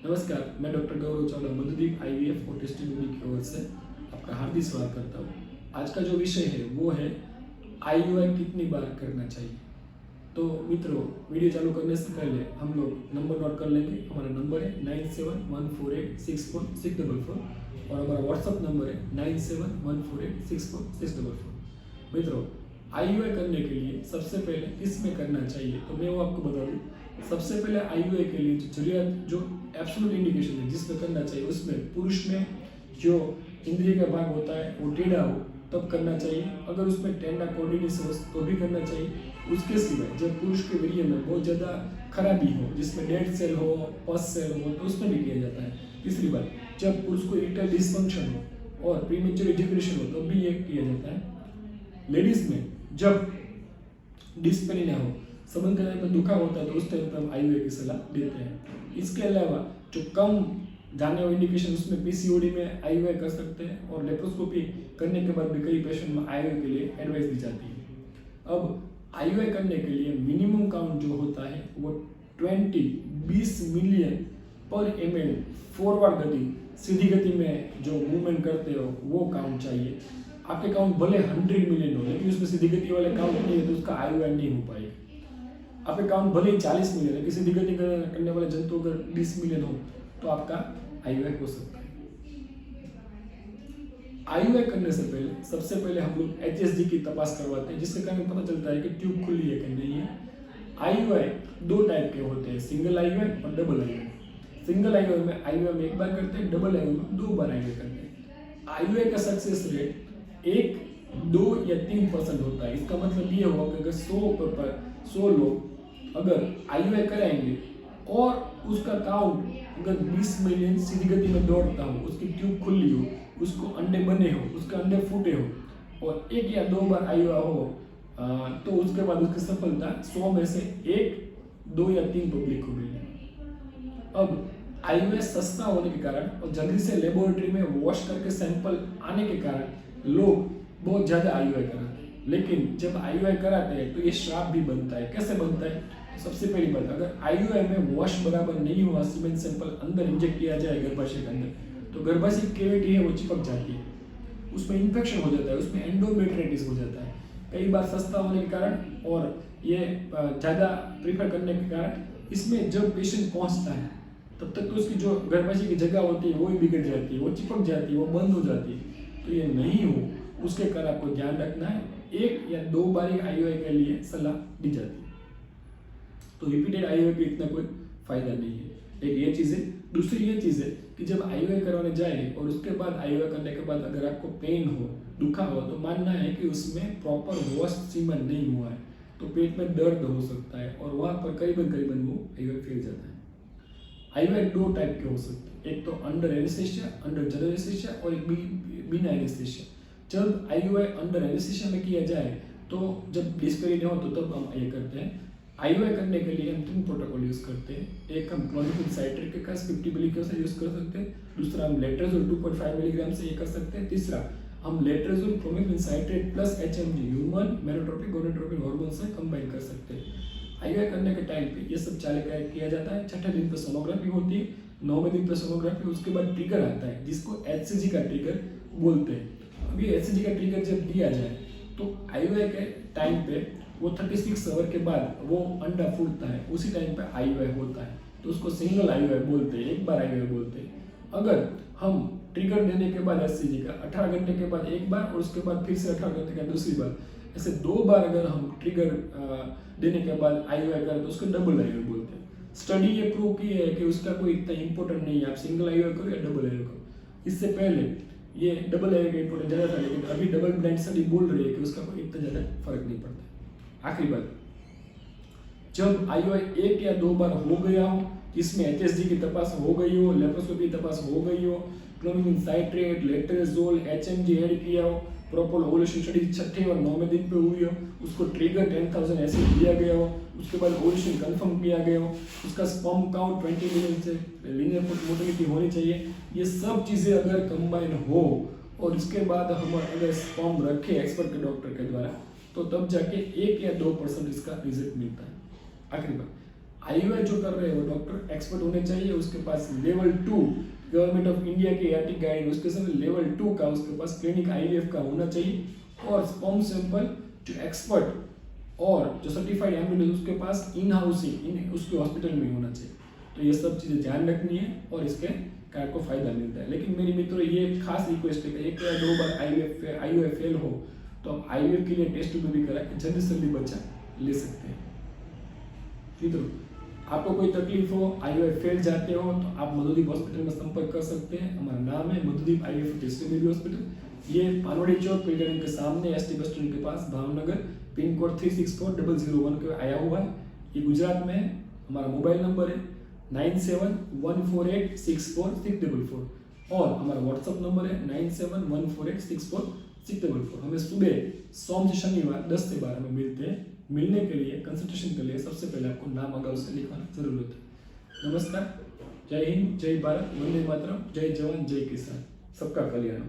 नमस्कार, मैं डॉक्टर गौरव चावला मधुदीप आईवीएफ और टेस्टिंग यूनिट की ओर से आपका हार्दिक स्वागत करता हूँ। आज का जो विषय है वो है आईयूआई कितनी बार करना चाहिए। तो मित्रों, वीडियो चालू करने से पहले हम लोग नंबर नोट कर लेंगे। हमारा नंबर है 9714864644 और हमारा व्हाट्सअप नंबर है 9714864644। मित्रों, आईयूआई करने के लिए सबसे पहले किसमें करना चाहिए तो मैं वो आपको बता दूँ। सबसे पहले आईयूआई के लिए जो एब्सोल्यूट इंडिकेशन है जिसमें करना चाहिए, उसमें पुरुष में जो इंद्रिय का भाग होता है वो टेढ़ा हो तब करना चाहिए। अगर उसमें टेंडा कोऑर्डिनेस हो तो भी करना चाहिए। उसके सिवाय जब पुरुष के वीर्य में बहुत ज़्यादा खराबी हो, जिसमें डेड सेल हो, पस सेल हो, तो उसमें भी किया जाता है। तीसरी बात, जब पुरुष को इरेक्टाइल डिसफंक्शन हो और प्रीमेच्योर इजैकुलेशन हो तो भी ये किया जाता है। लेडीज में जब डिस्पेनिया हो, संबंध के टाइम पर दुखा होता है तो उस टाइम पर हम आईयूआई की सलाह देते हैं। इसके अलावा जो कम जाने वाले इंडिकेशन, उसमें पीसीओडी में आईयूआई कर सकते हैं और लेप्रोस्कोपी करने के बाद भी कई पेशेंट में आईयूआई के लिए एडवाइस दी जाती है। अब आईयूआई करने के लिए मिनिमम काउंट जो होता है वो 20 मिलियन पर ml फॉरवर्ड गति, सीधी गति में जो मूवमेंट करते हो वो काउंट चाहिए। आपके काउंट भले 100 मिलियन हो लेकिन उसमें सीधी गति वाले काउंट नहीं है तो उसका आईयूआई नहीं हो पाएगा। आपके काउंट भले ही 40 मिलियन है, किसी दिग्गज करने वाले जंतु अगर 20 मिलियन हो तो आपका आईयूआई हो सकता है। आईयूआई करने से पहले सबसे पहले हम लोग एचएसजी की तपास करवाते हैं, जिसके कारण पता चलता है कि ट्यूब खुली है कि नहीं है। आईयूआई दो टाइप के होते हैं, सिंगल आईयूआई और डबल आईयूआई। सिंगल आईयूआई में एक बार करते हैं, डबल आईयूआई में 2 बार आईयूआई करते हैं। आईयूआई का सक्सेस रेट 1, 2 या 3% होता है। इसका मतलब ये हुआ कि अगर 100 लोग अगर आईयूआई कराएंगे और उसका काउंट अगर 20 मिलियन सीधी गति में दौड़ता हो, उसकी ट्यूब खुली हो, उसको अंडे बने हो, उसके अंडे फूटे हो और 1 या 2 बार आईयूआई हो तो उसके बाद उसकी सफलता 100 में से 1, 2 या 3 पब्लिक को मिलेगी। अब आईयूआई सस्ता होने के कारण और जल्दी से लेबोरेटरी में वॉश करके सैंपल आने के कारण लोग बहुत ज़्यादा आईयूआई कराते हैं। लेकिन जब आईयूआई कराते हैं तो ये श्राप भी बनता है। कैसे बनता है? सबसे पहली बात, अगर आईयूआई में वॉश बराबर नहीं हुआ, सीमेंट सैंपल अंदर इंजेक्ट किया जाए गर्भाशय के अंदर, तो गर्भाशय की कैविटी है वो चिपक जाती है, उसमें इन्फेक्शन हो जाता है, उसमें एंडोमेट्रिटिस हो जाता है। कई बार सस्ता होने के कारण और ये ज़्यादा प्रीफर करने के कारण इसमें जब पेशेंट पहुँचता है तब तक तो उसकी जो गर्भाशय की जगह होती है वो भी बिगड़ जाती है, वो चिपक जाती है, वो बंद हो जाती है। तो ये नहीं हो उसके कारण आपको ध्यान रखना है। 1 या 2 बार आईयूआई के लिए सलाह दी जाती है। तो रिपीटेड आईयूआई का इतना कोई फायदा नहीं है। एक ये चीज़ है। दूसरी ये चीज़ है कि जब आईयूआई करवाने जाए और उसके बाद आईयूआई करने के बाद अगर आपको पेन हो, दुखा हो, तो मानना है कि उसमें प्रॉपर वॉश सीमन नहीं हुआ है, तो पेट में दर्द हो सकता है और वहाँ पर करीबन वो आईयूआई फैल जाता है। आईयूआई 2 टाइप के हो सकते हैं, एक तो under anaesthesia, under general anaesthesia और एक बिना एनेस्थीसिया। जब आईयूआई अंडर एनेस्थीसिया में किया जाए तो जब डिस्पेरिन हो तो तब हम ये करते हैं। आईयूआई करने के लिए हम 3 प्रोटोकॉल यूज़ करते हैं। एक हम क्लोमिफेन साइट्रेट के 50 मिलीग्राम से यूज़ कर सकते हैं। दूसरा हम लेट्राजोल 2.5 मिलीग्राम से ये कर सकते हैं। तीसरा हम letrozole, clomiphene citrate plus HMG human menotropic gonadotropic hormone से कंबाइन कर सकते हैं। आईयूआई करने के टाइम पे ये सब किया जाता है। छठे दिन पे सोनोग्राफी होती है, 9वें दिन पे सोनोग्राफी, उसके बाद ट्रिगर आता है जिसको एचसीजी का ट्रिगर बोलते हैं। अभी एचसीजी का ट्रिगर जब दिया जाए तो आईयूआई के टाइम पे वो 36 आवर के बाद वो अंडा फूटता है, उसी टाइम पे आईयूआई होता है, तो उसको सिंगल आईयूआई बोलते हैं, एक बार आईयूआई बोलते हैं। अगर हम ट्रिगर देने के बाद एचसीजी का 18 घंटे के बाद एक बार और उसके बाद फिर से 18 घंटे के दूसरी बार, ऐसे 2 बार अगर हम ट्रिगर देने के बाद आईयूआई करें तो उसको डबल आईयूआई बोलते हैं। स्टडी ये प्रूव की है कि उसका कोई इतना इंपॉर्टेंट नहीं है, आप सिंगल आईयूआई करो या डबल आईयूआई करो। इससे पहले ये डबल आईयूआई का इंपॉर्टेंट ज़्यादा था, लेकिन अभी डबल ब्लाइंड स्टडी बोल रही है कि उसका कोई इतना ज़्यादा फर्क नहीं पड़ता। आखिरी बात, जब आईयूआई 1 या 2 बार हो गया हो, इसमें एचएसजी की तपास हो गई हो, लेप्रोस्कोपी की तपास हो गई हो, क्लोमिफेन साइट्रेट, लेट्राजोल, एचएमजी ऐड किया हो, प्रॉपर ओवुलेशन स्टडी 6ठे और 9वें दिन पे हुई हो, उसको ट्रिगर 10,000 ऐसे दिया गया हो, उसके बाद ओवुलेशन कंफर्म किया गया हो, उसका स्पर्म काउंट 20 मिलियन से लीनियर मोटिलिटी होनी चाहिए, ये सब चीज़ें अगर कंबाइन हो और इसके बाद हम अगर स्पर्म रखे एक्सपर्ट के डॉक्टर के द्वारा तो तब जाके 1 या 2% इसका रिजल्ट मिलता है। आखिरी बात, आईयूआई जो कर रहे हैं वो डॉक्टर एक्सपर्ट होने चाहिए, उसके पास लेवल 2 गवर्नमेंट ऑफ इंडिया के एथिक गाइड उसके समय लेवल 2 का उसके पास क्लिनिक आईवीएफ का होना चाहिए, और स्पर्म सैंपल जो एक्सपर्ट और जो सर्टिफाइड एम्ब्रियो उसके पास इन हाउस ही उसके हॉस्पिटल में ही होना चाहिए। तो ये सब चीज़ें ध्यान रखनी है और इसके कार को फायदा मिलता है। लेकिन मेरी मित्रों ये खास रिक्वेस्ट है कि एक या दो बार आईयूआई फेल हो तो आप आईवीएफ के लिए टेस्ट भी करा के जल्दी से जल्दी बच्चा ले सकते हैं। मित्रों आपको कोई तकलीफ हो, आईयूआई फेल जाते हो तो आप मधुदीप हॉस्पिटल में संपर्क कर सकते हैं। हमारा नाम है मधुदीप आईवीएफ टेस्टिंग हॉस्पिटल। ये पानवड़ी चौक पिलग्रिम के सामने एसटी बस स्टैंड के पास भावनगर, पिन कोड 364001 के आया हुआ है। ये गुजरात में है। हमारा मोबाइल नंबर है 9714864644 और हमारा व्हाट्सअप नंबर है 9714864644। हमें सुबह सोम से शनिवार 10 से 12 में मिलते हैं। मिलने के लिए कंसल्टेशन के लिए सबसे पहले आपको नाम अगाउ से लिखवाना जरूरत है। नमस्कार, जय हिंद, जय भारत, वंदे मातरम, जय जवान, जय किसान, सबका कल्याण।